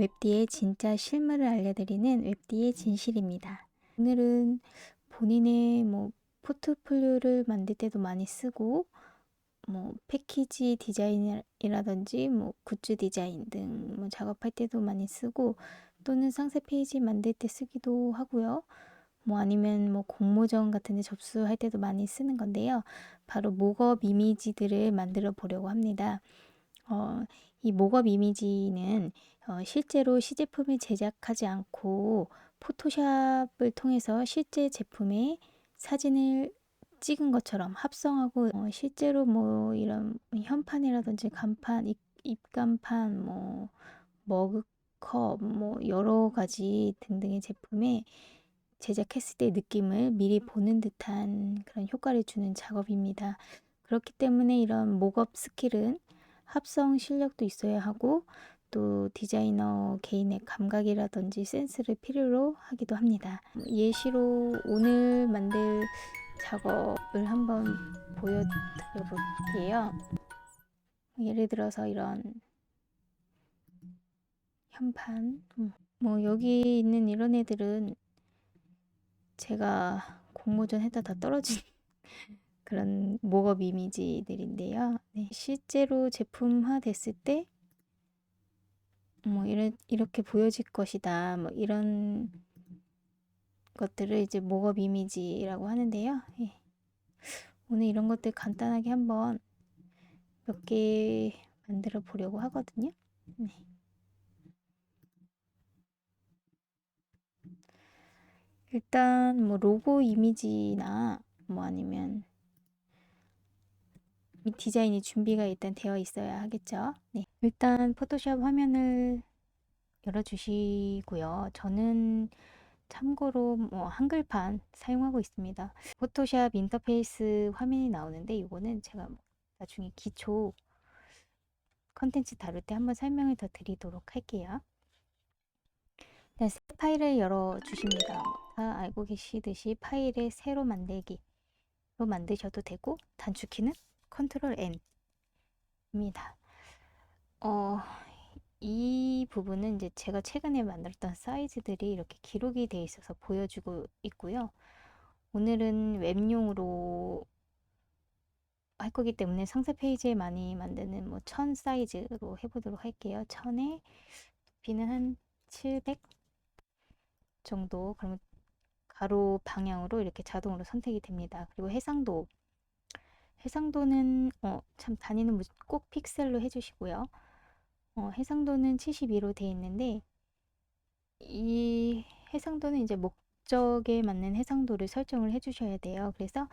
웹디의 진짜 실물을 알려드리는 웹디의 진실입니다. 오늘은 본인의 포트폴리오를 만들 때도 많이 쓰고 패키지 디자인이라든지 굿즈 디자인 등 작업할 때도 많이 쓰고 또는 상세 페이지 만들 때 쓰기도 하고요. 아니면 공모전 같은 데 접수할 때도 많이 쓰는 건데요. 바로 목업 이미지들을 만들어 보려고 합니다. 이 목업 이미지는 실제로 시제품을 제작하지 않고 포토샵을 통해서 실제 제품의 사진을 찍은 것처럼 합성하고 실제로 이런 현판이라든지 간판, 입간판, 머그컵, 여러 가지 등등의 제품에 제작했을 때 느낌을 미리 보는 듯한 그런 효과를 주는 작업입니다. 그렇기 때문에 이런 목업 스킬은 합성 실력도 있어야 하고 또 디자이너 개인의 감각이라든지 센스를 필요로 하기도 합니다. 예시로 오늘 만들 작업을 한번 보여드려 볼게요. 예를 들어서 이런 현판, 여기 있는 이런 애들은 제가 공모전 했다 다 떨어진 그런 목업 이미지들인데요. 네, 실제로 제품화 됐을 때 이렇게 보여질 것이다. 이런 것들을 이제 목업 이미지라고 하는데요. 예. 오늘 이런 것들 간단하게 한번 몇 개 만들어 보려고 하거든요. 네. 일단 로고 이미지나 아니면 디자인이 준비가 일단 되어 있어야 하겠죠. 네. 일단 포토샵 화면을 열어주시고요. 저는 참고로 한글판 사용하고 있습니다. 포토샵 인터페이스 화면이 나오는데 이거는 제가 나중에 기초 컨텐츠 다룰 때 한번 설명을 더 드리도록 할게요. 네, 새 파일을 열어주십니다. 다 알고 계시듯이 파일을 새로 만들기로 만드셔도 되고 단축키는 컨트롤 N입니다. 이 부분은 이제 제가 최근에 만들었던 사이즈들이 이렇게 기록이 되어 있어서 보여주고 있고요. 오늘은 웹용으로 할 거기 때문에 상세 페이지에 많이 만드는 1000 사이즈로 해보도록 할게요. 1000에 높이는 한 700 정도. 그러면 가로 방향으로 이렇게 자동으로 선택이 됩니다. 그리고 해상도는 참 단위는 꼭 픽셀로 해주시고요. 해상도는 72로 되어 있는데 이 해상도는 이제 목적에 맞는 해상도를 설정을 해주셔야 돼요. 그래서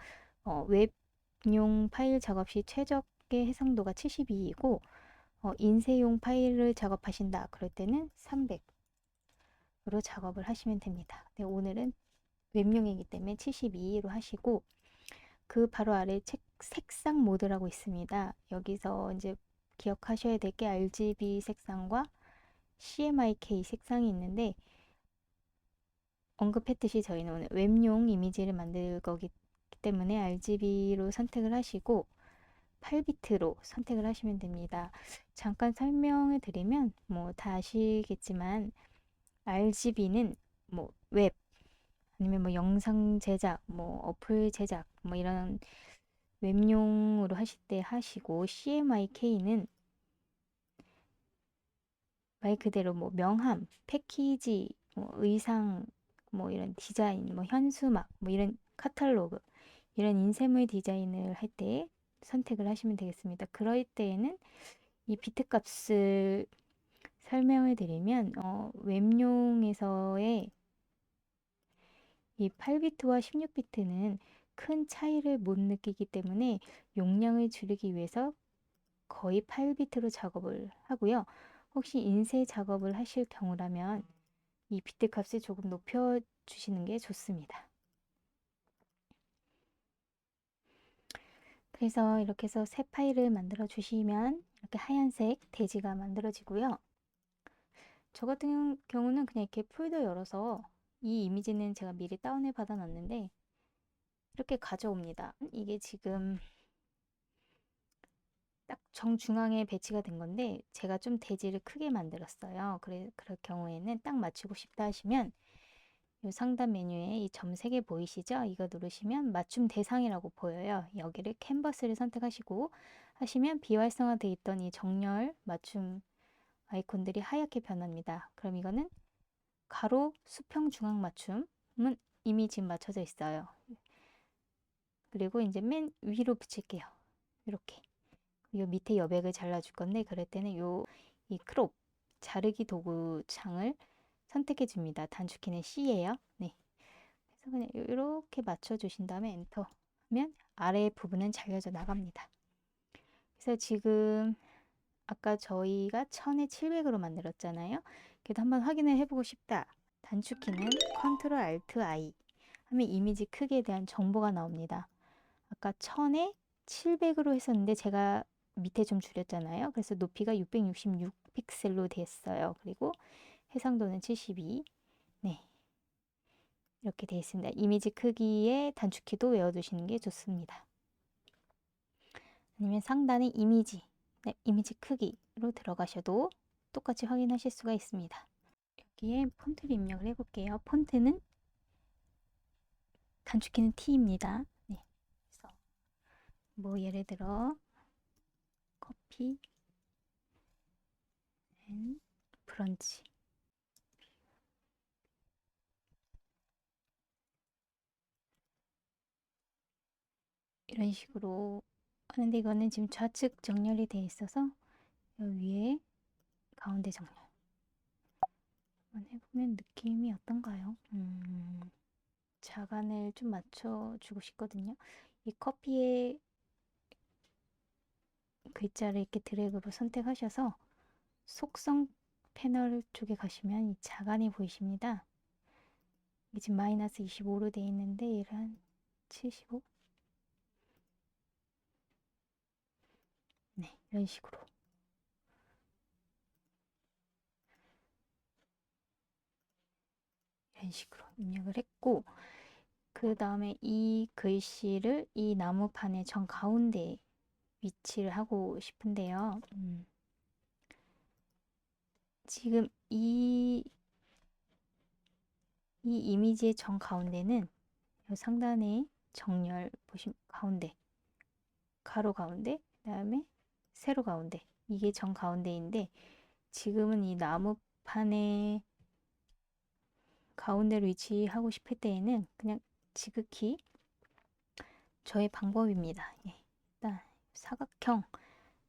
웹용 파일 작업 시 최적의 해상도가 72이고 인쇄용 파일을 작업하신다 그럴 때는 300으로 작업을 하시면 됩니다. 네, 오늘은 웹용이기 때문에 72로 하시고 그 바로 아래 색상 모드라고 있습니다. 여기서 이제 기억하셔야 될 게 RGB 색상과 CMYK 색상이 있는데 언급했듯이 저희는 오늘 웹용 이미지를 만들 거기 때문에 RGB로 선택을 하시고 8비트로 선택을 하시면 됩니다. 잠깐 설명을 드리면 다 아시겠지만 RGB는 웹 아니면 영상 제작, 어플 제작 이런 웹용으로 하실 때 하시고 CMYK는 말 그대로 명함, 패키지, 의상, 이런 디자인, 현수막, 이런 카탈로그, 이런 인쇄물 디자인을 할 때 선택을 하시면 되겠습니다. 그럴 때에는 이 비트 값을 설명을 드리면 웹용에서의 이 8비트와 16비트는 큰 차이를 못 느끼기 때문에 용량을 줄이기 위해서 거의 8비트로 작업을 하고요. 혹시 인쇄 작업을 하실 경우라면 이 비트 값을 조금 높여 주시는 게 좋습니다. 그래서 이렇게 해서 새 파일을 만들어 주시면 이렇게 하얀색 대지가 만들어지고요. 저 같은 경우는 그냥 이렇게 폴더 열어서 이 이미지는 제가 미리 다운을 받아 놨는데 이렇게 가져옵니다. 이게 지금 딱 정중앙에 배치가 된 건데 제가 좀 대지를 크게 만들었어요. 그럴 경우에는 딱 맞추고 싶다 하시면 이 상단 메뉴에 이 점 3개 보이시죠? 이거 누르시면 맞춤 대상이라고 보여요. 여기를 캔버스를 선택하시고 하시면 비활성화되어 있던 이 정렬 맞춤 아이콘들이 하얗게 변합니다. 그럼 이거는 가로 수평 중앙 맞춤은 이미 지금 맞춰져 있어요. 그리고 이제 맨 위로 붙일게요. 이렇게. 요 밑에 여백을 잘라줄 건데 그럴 때는 이 크롭 자르기 도구창을 선택해 줍니다. 단축키는 C예요. 네. 그래서 그냥 이렇게 맞춰 주신 다음에 엔터 하면 아래 부분은 잘려져 나갑니다. 그래서 지금 아까 저희가 1000에 700으로 만들었잖아요. 그래도 한번 확인을 해보고 싶다. 단축키는 Ctrl Alt I 하면 이미지 크기에 대한 정보가 나옵니다. 아까 1000에 700으로 했었는데 제가 밑에 좀 줄였잖아요. 그래서 높이가 666 픽셀로 됐어요. 그리고 해상도는 72. 네. 이렇게 되어 있습니다. 이미지 크기의 단축키도 외워두시는 게 좋습니다. 아니면 상단의 이미지, 네, 이미지 크기로 들어가셔도 똑같이 확인하실 수가 있습니다. 여기에 폰트를 입력을 해볼게요. 폰트는 단축키는 T입니다. 네. 그래서 뭐 예를 들어 커피 앤 브런치 이런 식으로 하는데 이거는 지금 좌측 정렬이 되어 있어서 위에 가운데 정렬 한번 해보면 느낌이 어떤가요? 자간을 좀 맞춰주고 싶거든요. 이 커피의 글자를 이렇게 드래그로 선택하셔서 속성 패널 쪽에 가시면 이 자간이 보이십니다. 이게 지금 마이너스 25로 되어 있는데 얘를 한 75? 네, 이런 식으로 입력을 했고 그 다음에 이 글씨를 이 나무판의 정 가운데에 위치를 하고 싶은데요. 지금 이 이미지의 정 가운데는 상단에 정렬 보시면 가운데 가로 가운데 그다음에 세로 가운데 이게 정 가운데인데 지금은 이 나무판의 가운데로 위치하고 싶을 때에는 그냥 지극히 저의 방법입니다. 예, 일단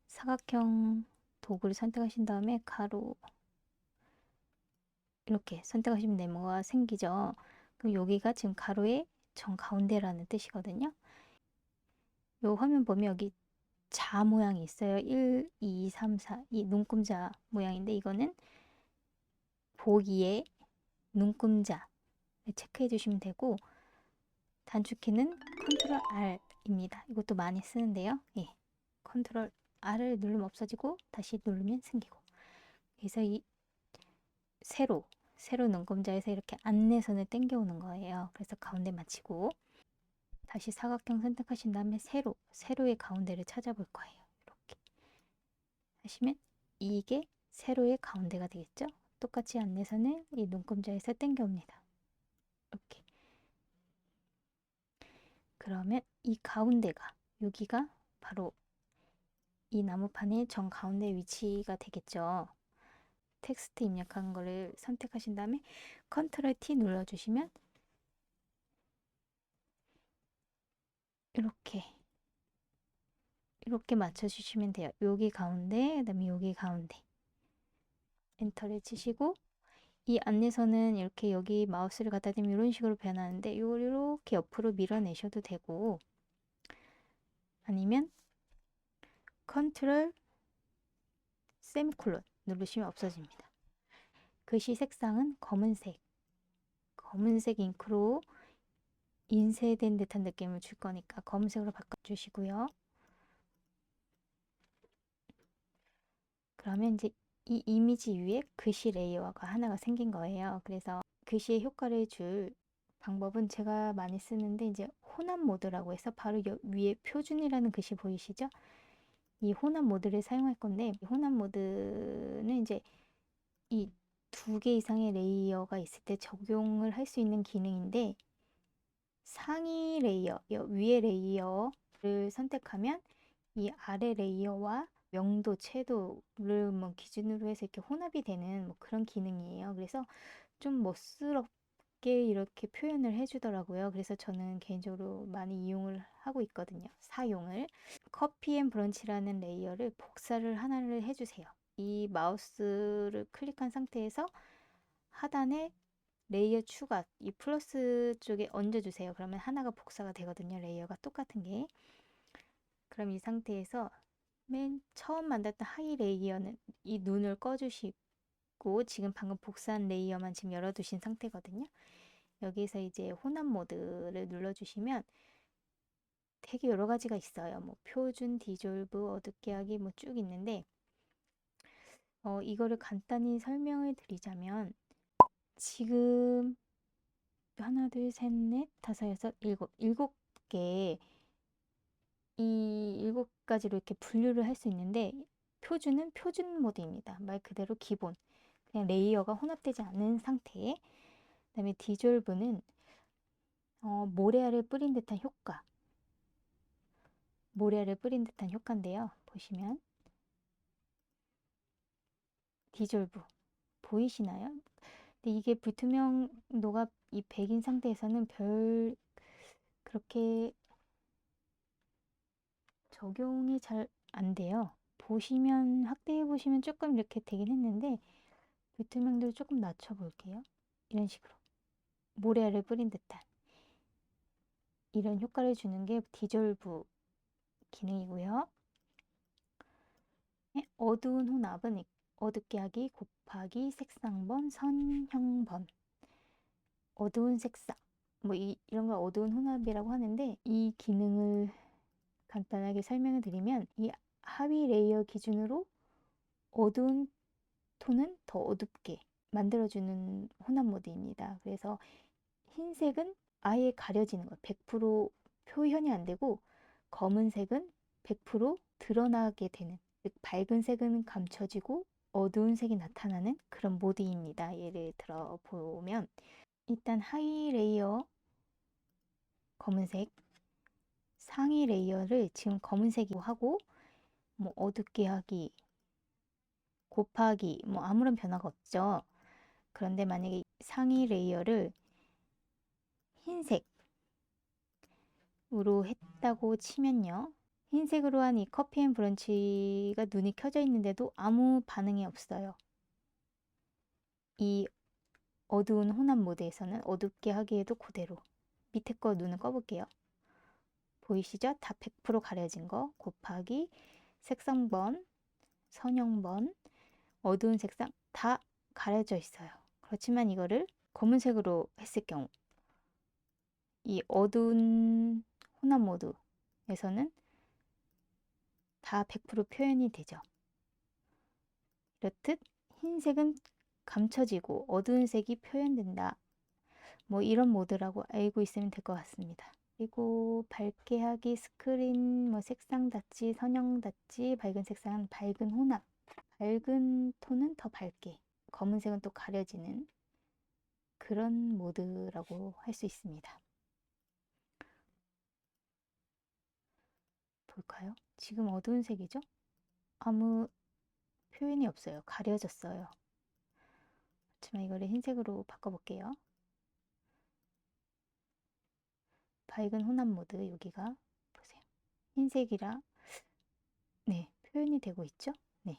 사각형 도구를 선택하신 다음에 가로 이렇게 선택하시면 네모가 생기죠. 그럼 여기가 지금 가로의 정 가운데라는 뜻이거든요. 요 화면 보면 여기 자 모양이 있어요. 1, 2, 3, 4. 이 눈금자 모양인데 이거는 보기에 눈금자 체크해 주시면 되고 단축키는 컨트롤 R입니다. 이것도 많이 쓰는데요. 예. 컨트롤 R을 누르면 없어지고 다시 누르면 생기고. 그래서 이 세로 눈금자에서 이렇게 안내선을 당겨오는 거예요. 그래서 가운데 맞추고 다시 사각형 선택하신 다음에 세로의 가운데를 찾아볼 거예요. 이렇게 하시면 이게 세로의 가운데가 되겠죠? 똑같이 안내선을 이 눈금자에서 당겨옵니다. 이렇게. 그러면 이 가운데가 여기가 바로 이 나무판의 정 가운데 위치가 되겠죠. 텍스트 입력한 거를 선택하신 다음에 컨트롤 T 눌러주시면 이렇게 맞춰주시면 돼요. 여기 가운데, 그 다음에 여기 가운데. 엔터를 치시고 이 안내선은 이렇게 여기 마우스를 갖다 대면 이런 식으로 변하는데 이걸 이렇게 옆으로 밀어내셔도 되고 아니면 컨트롤 세미콜론 누르시면 없어집니다. 글씨 색상은 검은색 잉크로 인쇄된 듯한 느낌을 줄 거니까 검은색으로 바꿔주시고요. 그러면 이제 이 이미지 위에 글씨 레이어가 하나가 생긴 거예요. 그래서 글씨에 효과를 줄 방법은 제가 많이 쓰는데 이제 혼합 모드라고 해서 바로 위에 표준이라는 글씨 보이시죠? 이 혼합 모드를 사용할 건데, 이 혼합 모드는 이제 이 2개 이상의 레이어가 있을 때 적용을 할 수 있는 기능인데, 상위 레이어, 위에 레이어를 선택하면 이 아래 레이어와 명도, 채도를 뭐 기준으로 해서 이렇게 혼합이 되는 뭐 그런 기능이에요. 그래서 좀 멋스럽게 이렇게 표현을 해주더라고요. 그래서 저는 개인적으로 많이 이용을 하고 있거든요. 사용을. 커피 앤 브런치라는 레이어를 복사를 하나를 해주세요. 이 마우스를 클릭한 상태에서 하단에 레이어 추가, 이 플러스 쪽에 얹어주세요. 그러면 하나가 복사가 되거든요. 레이어가 똑같은 게. 그럼 이 상태에서 맨 처음 만들었던 하이 레이어는 이 눈을 꺼주시고, 지금 방금 복사한 레이어만 지금 열어두신 상태거든요. 여기서 이제 혼합 모드를 눌러주시면 되게 여러 가지가 있어요. 뭐 표준, 디졸브, 어둡게 하기 뭐 쭉 있는데, 이거를 간단히 설명을 드리자면, 지금 하나, 둘, 셋, 넷, 다섯, 여섯, 일곱 개, 이 7가지로 이렇게 분류를 할 수 있는데, 표준은 표준 모드입니다. 말 그대로 기본. 그냥 레이어가 혼합되지 않은 상태. 그다음에 디졸브는 모래알을 뿌린 듯한 효과. 모래알을 뿌린 듯한 효과인데요. 보시면 디졸브 보이시나요? 근데 이게 불투명도가 이 100인 상태에서는 별 그렇게 적용이 잘 안 돼요. 보시면 확대해 보시면 조금 이렇게 되긴 했는데, 불투명도를 조금 낮춰 볼게요. 이런 식으로 모래알을 뿌린 듯한 이런 효과를 주는 게 디졸브 기능이고요. 어두운 혼합은 어둡게 하기 곱하기 색상번 선형번, 어두운 색상 뭐 이런 걸 어두운 혼합이라고 하는데, 이 기능을 간단하게 설명을 드리면 이 하위 레이어 기준으로 어두운 톤은 더 어둡게 만들어주는 혼합 모드입니다. 그래서 흰색은 아예 가려지는 거예요. 100% 표현이 안 되고, 검은색은 100% 드러나게 되는, 즉 밝은 색은 감춰지고 어두운 색이 나타나는 그런 모드입니다. 예를 들어 보면 일단 하이 레이어 검은색, 상위 레이어를 지금 검은색으로 하고, 뭐 어둡게 하기, 곱하기 뭐 아무런 변화가 없죠. 그런데 만약에 상위 레이어를 흰색으로 했다고 치면요. 흰색으로 한 이 커피 앤 브런치가 눈이 켜져 있는데도 아무 반응이 없어요. 이 어두운 혼합 모드에서는 어둡게 하기에도 그대로. 밑에 거 눈을 꺼볼게요. 보이시죠? 다 100% 가려진 거 곱하기 색상번, 선형번, 어두운 색상 다 가려져 있어요. 그렇지만 이거를 검은색으로 했을 경우, 이 어두운 혼합 모드에서는 다 100% 표현이 되죠. 이렇듯 흰색은 감춰지고 어두운 색이 표현된다. 뭐 이런 모드라고 알고 있으면 될 것 같습니다. 그리고 밝게 하기, 스크린, 뭐 색상 닫지, 선형 닫지, 밝은 색상은 밝은 혼합. 밝은 톤은 더 밝게, 검은색은 또 가려지는 그런 모드라고 할 수 있습니다. 볼까요? 지금 어두운 색이죠? 아무 표현이 없어요. 가려졌어요. 하지만 이거를 흰색으로 바꿔볼게요. 밝은 혼합 모드, 여기가 보세요. 흰색이라 네, 표현이 되고 있죠? 네.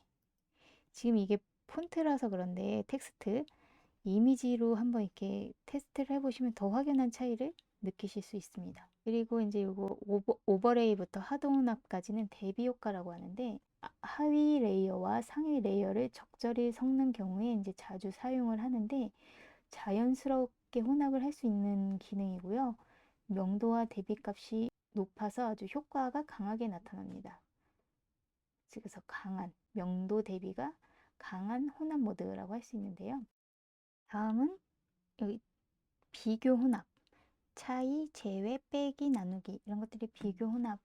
지금 이게 폰트라서 그런데 텍스트, 이미지로 한번 이렇게 테스트를 해보시면 더 확연한 차이를 느끼실 수 있습니다. 그리고 이제 이거 오버레이부터 하드 혼합까지는 대비 효과라고 하는데, 하위 레이어와 상위 레이어를 적절히 섞는 경우에 이제 자주 사용을 하는데, 자연스럽게 혼합을 할 수 있는 기능이고요. 명도와 대비값이 높아서 아주 효과가 강하게 나타납니다. 그래서 강한, 명도 대비가 강한 혼합 모드라고 할 수 있는데요. 다음은 여기 비교 혼합, 차이, 제외, 빼기, 나누기, 이런 것들이 비교 혼합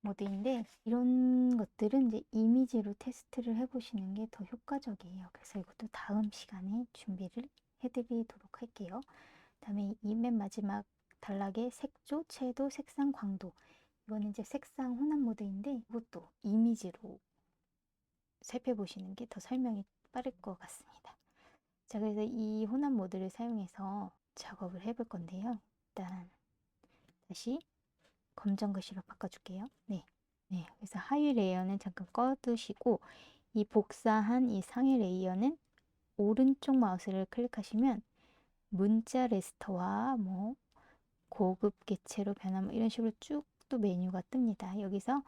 모드인데 이런 것들은 이제 이미지로 테스트를 해보시는 게 더 효과적이에요. 그래서 이것도 다음 시간에 준비를 해드리도록 할게요. 그다음에 이 맨 마지막 단락의 색조, 채도, 색상, 광도. 이거는 이제 색상 혼합 모드인데 이것도 이미지로 살펴보시는 게 더 설명이 빠를 것 같습니다. 자, 그래서 이 혼합 모드를 사용해서 작업을 해볼 건데요. 일단 다시 검정 글씨로 바꿔줄게요. 네. 네. 그래서 하위 레이어는 잠깐 꺼두시고 이 복사한 이 상위 레이어는 오른쪽 마우스를 클릭하시면 문자 레스터와 뭐 고급 개체로 변화 뭐 이런 식으로 쭉 또 메뉴가 뜹니다. 여기서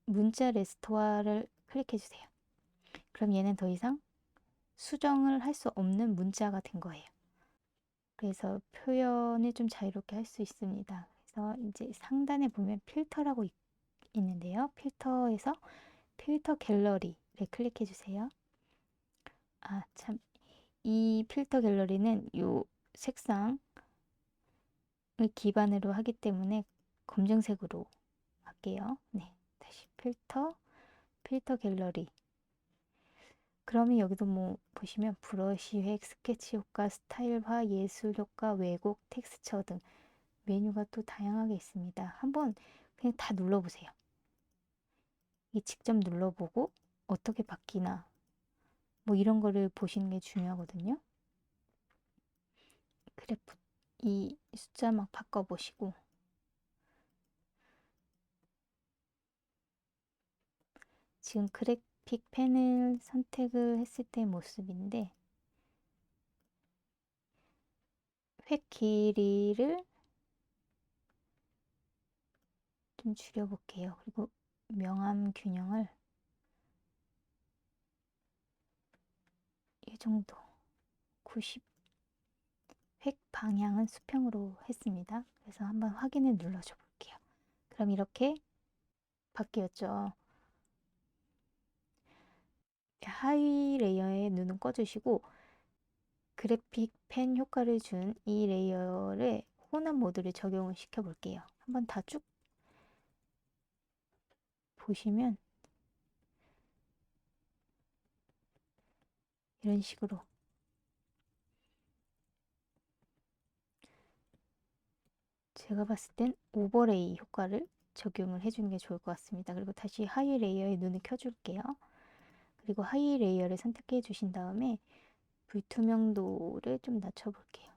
문자 레스토아를 클릭해 주세요. 그럼 얘는 더 이상 수정을 할 수 없는 문자가 된 거예요. 그래서 표현을 좀 자유롭게 할 수 있습니다. 그래서 이제 상단에 보면 필터라고 있는데요. 필터에서 필터 갤러리를 클릭해 주세요. 아, 참. 이 필터 갤러리는 이 색상을 기반으로 하기 때문에 검정색으로 할게요. 네. 다시 필터 갤러리. 그러면 여기도 뭐 보시면 브러쉬 획, 스케치 효과, 스타일화, 예술 효과, 왜곡, 텍스처 등 메뉴가 또 다양하게 있습니다. 한번 그냥 다 눌러보세요. 이 직접 눌러보고 어떻게 바뀌나 뭐 이런 거를 보시는 게 중요하거든요. 그래프 이 숫자 막 바꿔보시고 지금 그래픽 펜을 선택을 했을 때 모습인데 획 길이를 좀 줄여볼게요. 그리고 명암 균형을 이 정도 90 획 방향은 수평으로 했습니다. 그래서 한번 확인을 눌러줘 볼게요. 그럼 이렇게 바뀌었죠. 하위 레이어의 눈은 꺼주시고 그래픽 펜 효과를 준 이 레이어에 혼합 모드를 적용을 시켜 볼게요. 한번 다 쭉 보시면 이런 식으로 제가 봤을 땐 오버레이 효과를 적용을 해주는 게 좋을 것 같습니다. 그리고 다시 하위 레이어에 눈을 켜줄게요. 그리고 하위 레이어를 선택해 주신 다음에 불투명도를 좀 낮춰볼게요.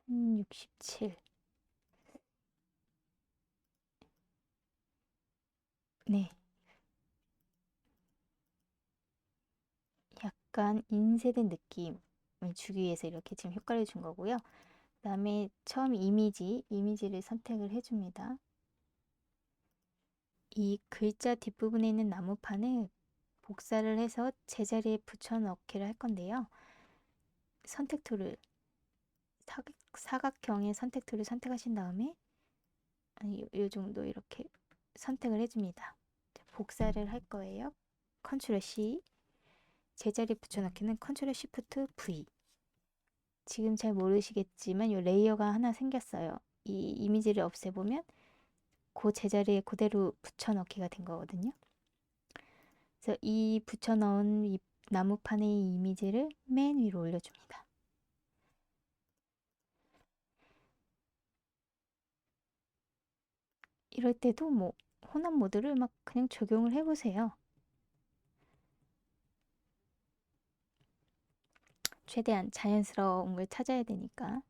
67. 네. 약간 인쇄된 느낌을 주기 위해서 이렇게 지금 효과를 준 거고요. 그 다음에 처음 이미지를 선택을 해줍니다. 이 글자 뒷부분에 있는 나무판을 복사를 해서 제자리에 붙여 넣기를 할 건데요. 선택 툴을 사각형의 선택 툴을 선택하신 다음에 이 정도 이렇게 선택을 해줍니다. 복사를 할 거예요. 컨트롤 C, 제자리에 붙여넣기는 컨트롤 시프트 V. 지금 잘 모르시겠지만 이 레이어가 하나 생겼어요. 이 이미지를 없애보면 그 제자리에 그대로 붙여넣기가 된 거거든요. 그래서 이 붙여넣은 이 나무판의 이 이미지를 맨 위로 올려줍니다. 이럴 때도 뭐 혼합 모드를 막 그냥 적용을 해보세요. 최대한 자연스러운 걸 찾아야 되니까.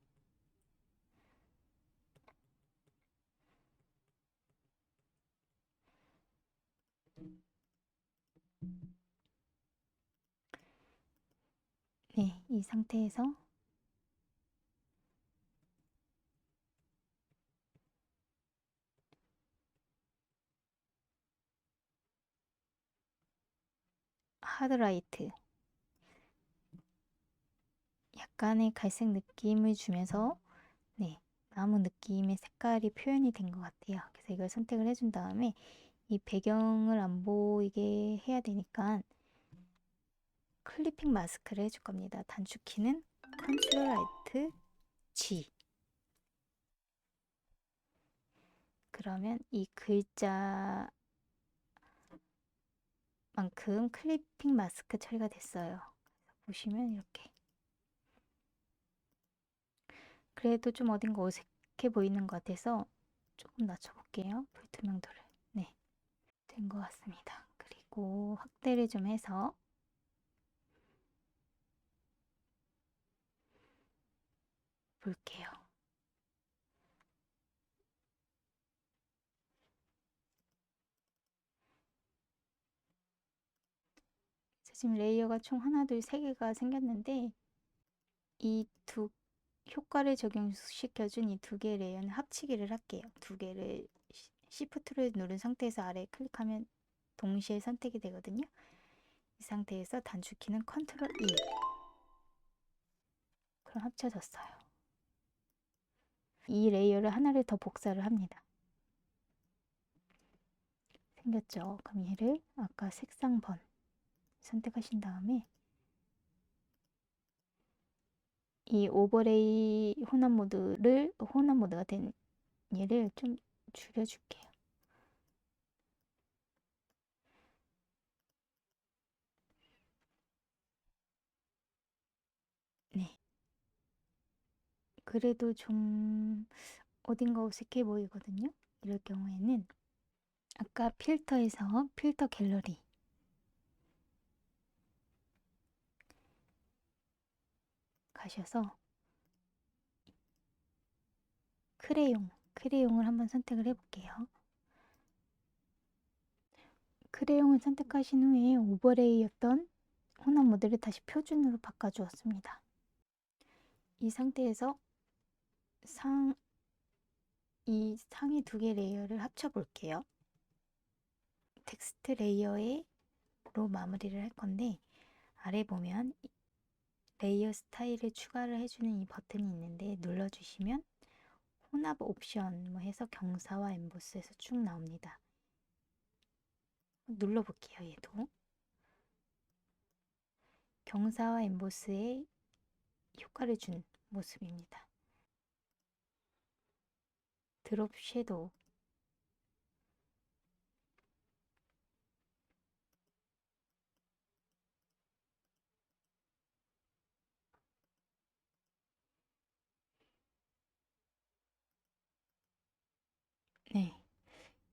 네, 이 상태에서 하드라이트 약간의 갈색 느낌을 주면서 네, 나무 느낌의 색깔이 표현이 된 것 같아요. 그래서 이걸 선택을 해준 다음에 이 배경을 안 보이게 해야 되니까 클리핑 마스크를 해줄 겁니다. 단축키는 컨트롤 알트 G. 그러면 이 글자만큼 클리핑 마스크 처리가 됐어요. 보시면 이렇게. 그래도 좀 어딘가 어색해 보이는 것 같아서 조금 낮춰볼게요. 불투명도를. 네, 된 것 같습니다. 그리고 확대를 좀 해서 볼게요. 지금 레이어가 총 하나, 둘, 세 개가 생겼는데 이 두 효과를 적용시켜준 이 두 개의 레이어는 합치기를 할게요. 두 개를 Shift를 누른 상태에서 아래에 클릭하면 동시에 선택이 되거든요. 이 상태에서 단축키는 Ctrl E. 그럼 합쳐졌어요. 이 레이어를 하나를 더 복사를 합니다. 생겼죠? 그럼 얘를 아까 색상 번 선택하신 다음에 이 오버레이 혼합 모드가 된 얘를 좀 줄여줄게요. 네. 그래도 좀 어딘가 어색해 보이거든요. 이럴 경우에는 아까 필터에서 필터 갤러리 가셔서 크레용을 한번 선택을 해볼게요. 크레용을 선택하신 후에 오버레이였던 혼합 모드를 다시 표준으로 바꿔주었습니다. 이 상태에서 이 상위 두 개 레이어를 합쳐 볼게요. 텍스트 레이어로 마무리를 할 건데 아래 보면 레이어 스타일을 추가를 해주는 이 버튼이 있는데 눌러주시면 혼합 옵션 뭐 해서 경사와 엠보스에서 쭉 나옵니다. 눌러볼게요. 얘도 경사와 엠보스에 효과를 준 모습입니다. 드롭 섀도우 네,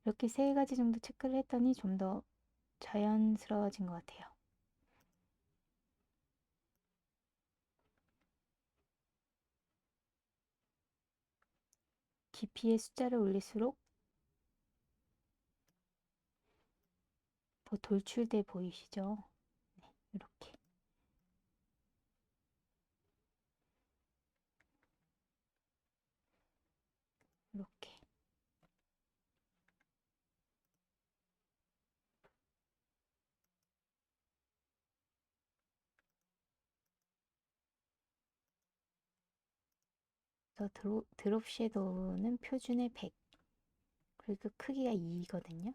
이렇게 세 가지 정도 체크를 했더니 좀 더 자연스러워진 것 같아요. 깊이의 숫자를 올릴수록 더 돌출돼 보이시죠? 네, 이렇게 이렇게 그래서 드롭 섀도우는 표준의 100 그리고 크기가 2거든요.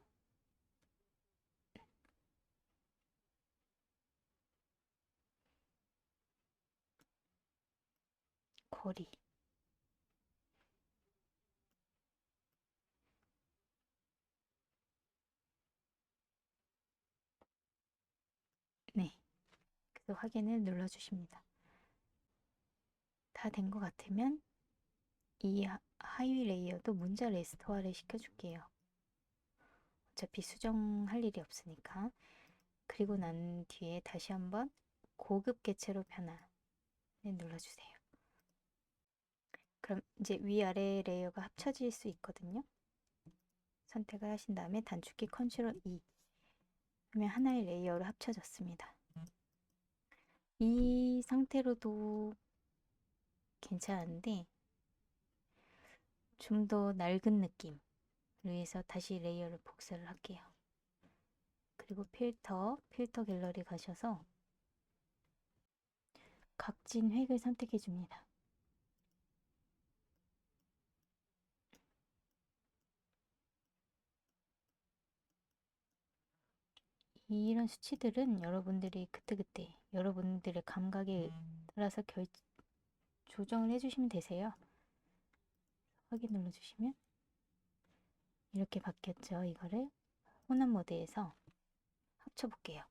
거리 네, 그래서 확인을 눌러주십니다. 다 된 것 같으면 이 하위 레이어도 문자 레스토어를 시켜줄게요. 어차피 수정할 일이 없으니까. 그리고 난 뒤에 다시 한번 고급 개체로 변환을 눌러주세요. 그럼 이제 위아래 레이어가 합쳐질 수 있거든요. 선택을 하신 다음에 단축키 Ctrl E 하면 하나의 레이어로 합쳐졌습니다. 이 상태로도 괜찮은데 좀 더 낡은 느낌을 위해서 다시 레이어를 복사를 할게요. 그리고 필터 갤러리 가셔서 각진 획을 선택해 줍니다. 이런 수치들은 여러분들이 그때그때 여러분들의 감각에 따라서 조정을 해주시면 되세요. 확인 눌러주시면 이렇게 바뀌었죠. 이거를 혼합 모드에서 합쳐볼게요.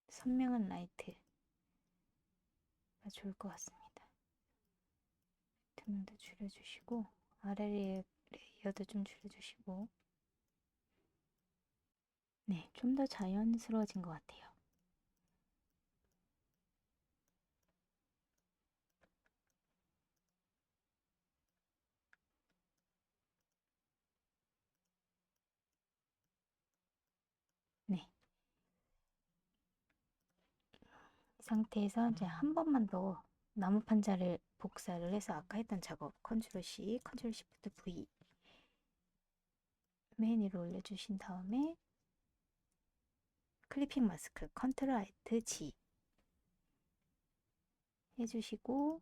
선명한 라이트가 좋을 것 같습니다. 조명도 줄여주시고 아래 레이어도 좀 줄여주시고 네, 좀 더 자연스러워진 것 같아요. 네, 이 상태에서 이제 한 번만 더 나무 판자를 복사를 해서 아까 했던 작업 컨트롤 C, 컨트롤 시프트 V 맨 위로 올려주신 다음에 클리핑 마스크 컨트롤 알트 G 해주시고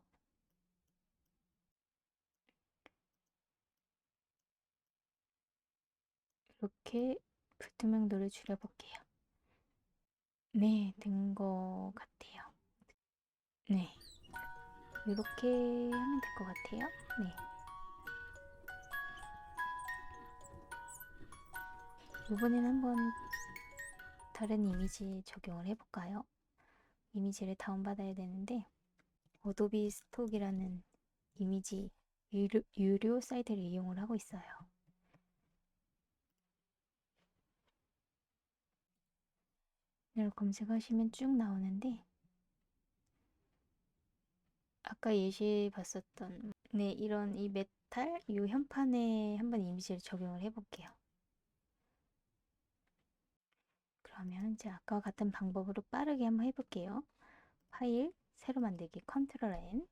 이렇게 불투명도를 줄여볼게요. 네, 된 것 같아요. 네, 이렇게 하면 될 것 같아요. 네, 이번에는 한번 다른 이미지 적용을 해볼까요? 이미지를 다운받아야 되는데 어도비 스톡이라는 이미지 유료 사이트를 이용을 하고 있어요. 이걸 검색하시면 쭉 나오는데 아까 예시 봤었던 네, 이런 이 메탈 이 현판에 한번 이미지를 적용을 해볼게요. 그러면 이제 아까와 같은 방법으로 빠르게 한번 해볼게요. 파일 새로 만들기 컨트롤 N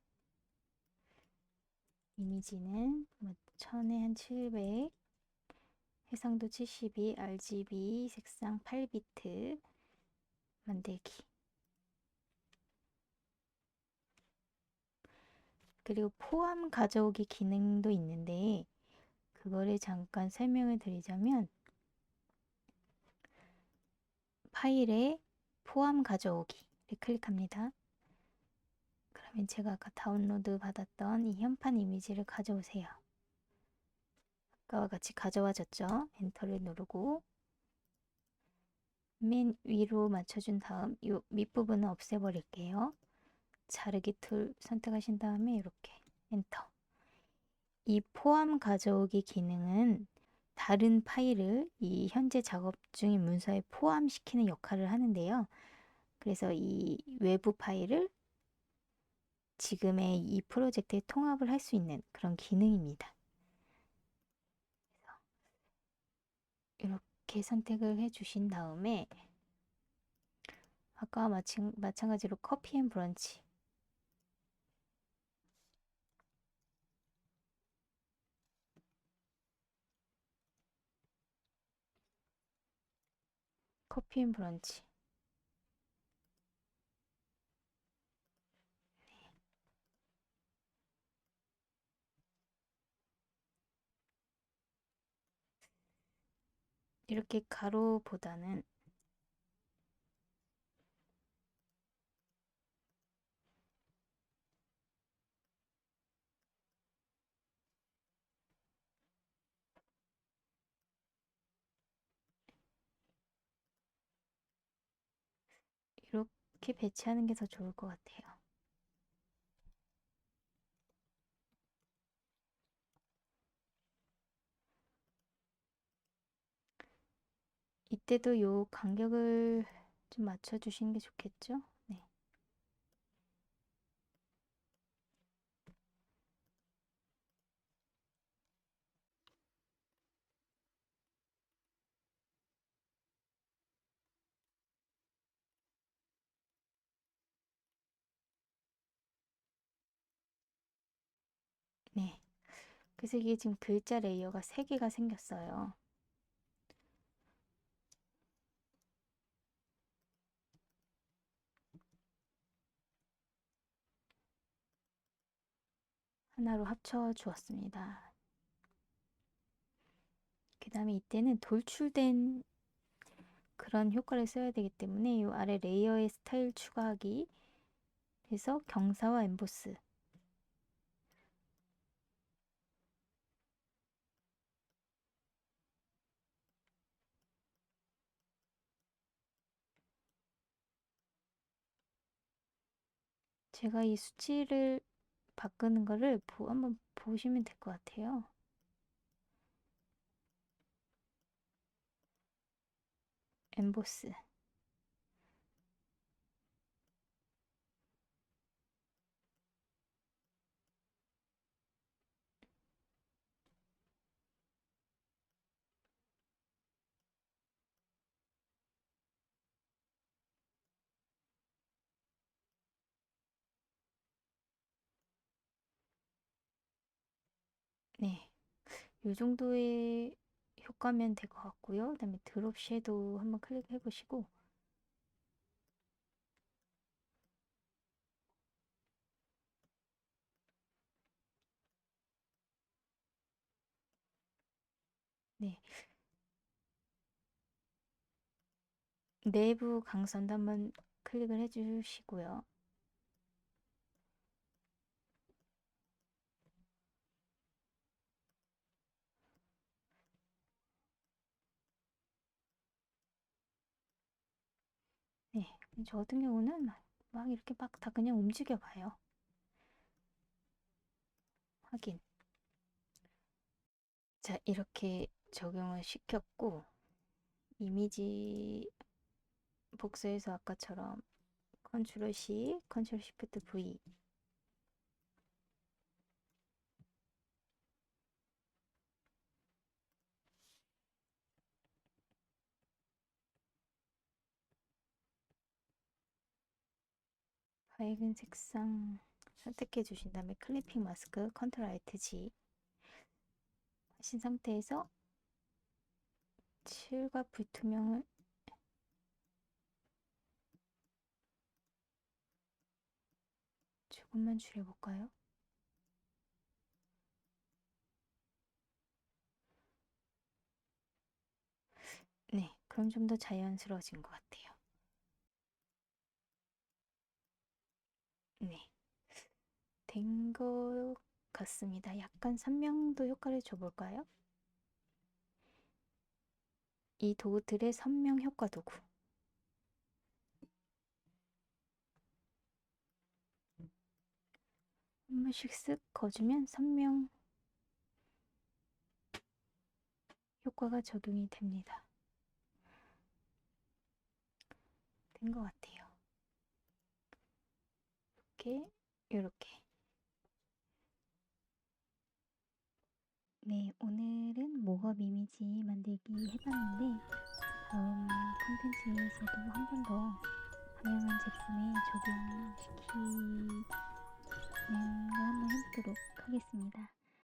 이미지는 뭐 1000에 한 700 해상도 72 RGB 색상 8비트 만들기 그리고 포함 가져오기 기능도 있는데 그거를 잠깐 설명을 드리자면 파일에 포함 가져오기를 클릭합니다. 그러면 제가 아까 다운로드 받았던 이 현판 이미지를 가져오세요. 아까와 같이 가져와졌죠? 엔터를 누르고 맨 위로 맞춰준 다음 이 밑부분은 없애버릴게요. 자르기 툴 선택하신 다음에 이렇게 엔터. 이 포함 가져오기 기능은 다른 파일을 이 현재 작업 중인 문서에 포함시키는 역할을 하는데요. 그래서 이 외부 파일을 지금의 이 프로젝트에 통합을 할 수 있는 그런 기능입니다. 이렇게 선택을 해 주신 다음에 아까와 마찬가지로 커피 앤 브런치 커피 앤 브런치 이렇게 가로보다는 이렇게 배치하는 게 더 좋을 것 같아요. 이때도 요 간격을 좀 맞춰주시는 게 좋겠죠? 네. 네. 그래서 이게 지금 글자 레이어가 3개가 생겼어요. 하나로 합쳐 주었습니다. 그 다음에 이때는 돌출된 그런 효과를 써야 되기 때문에 이 아래 레이어의 스타일 추가하기 해서 경사와 엠보스. 제가 이 수치를 바꾸는 거를 한번 보시면 될 것 같아요. 엠보스. 네. 이 정도의 효과면 될 것 같고요. 그다음에 드롭 섀도우 한번 클릭해 보시고 네. 내부 강선도 한번 클릭을 해 주시고요. 네. 저 같은 경우는 막 이렇게 막 다 그냥 움직여 봐요. 확인. 자, 이렇게 적용을 시켰고 이미지 복사해서 아까처럼 컨트롤 C, 컨트롤 시프트 V. 밝은 색상 선택해 주신 다음에 클리핑 마스크 컨트롤 알트 G 하신 상태에서 칠과 불투명을 조금만 줄여볼까요? 네, 그럼 좀 더 자연스러워진 것 같아요. 네, 된 것 같습니다. 약간 선명도 효과를 줘볼까요? 이 도구들의 선명 효과 도구. 한 번씩 쓱 거주면 선명 효과가 적용이 됩니다. 된 것 같아요. 이렇게. 네, 오늘은 목업 이미지 만들기 해봤는데 다음 컨텐츠에서도 한 번 더 다양한 제품에 적용시키는 걸 한번 해보도록 하겠습니다.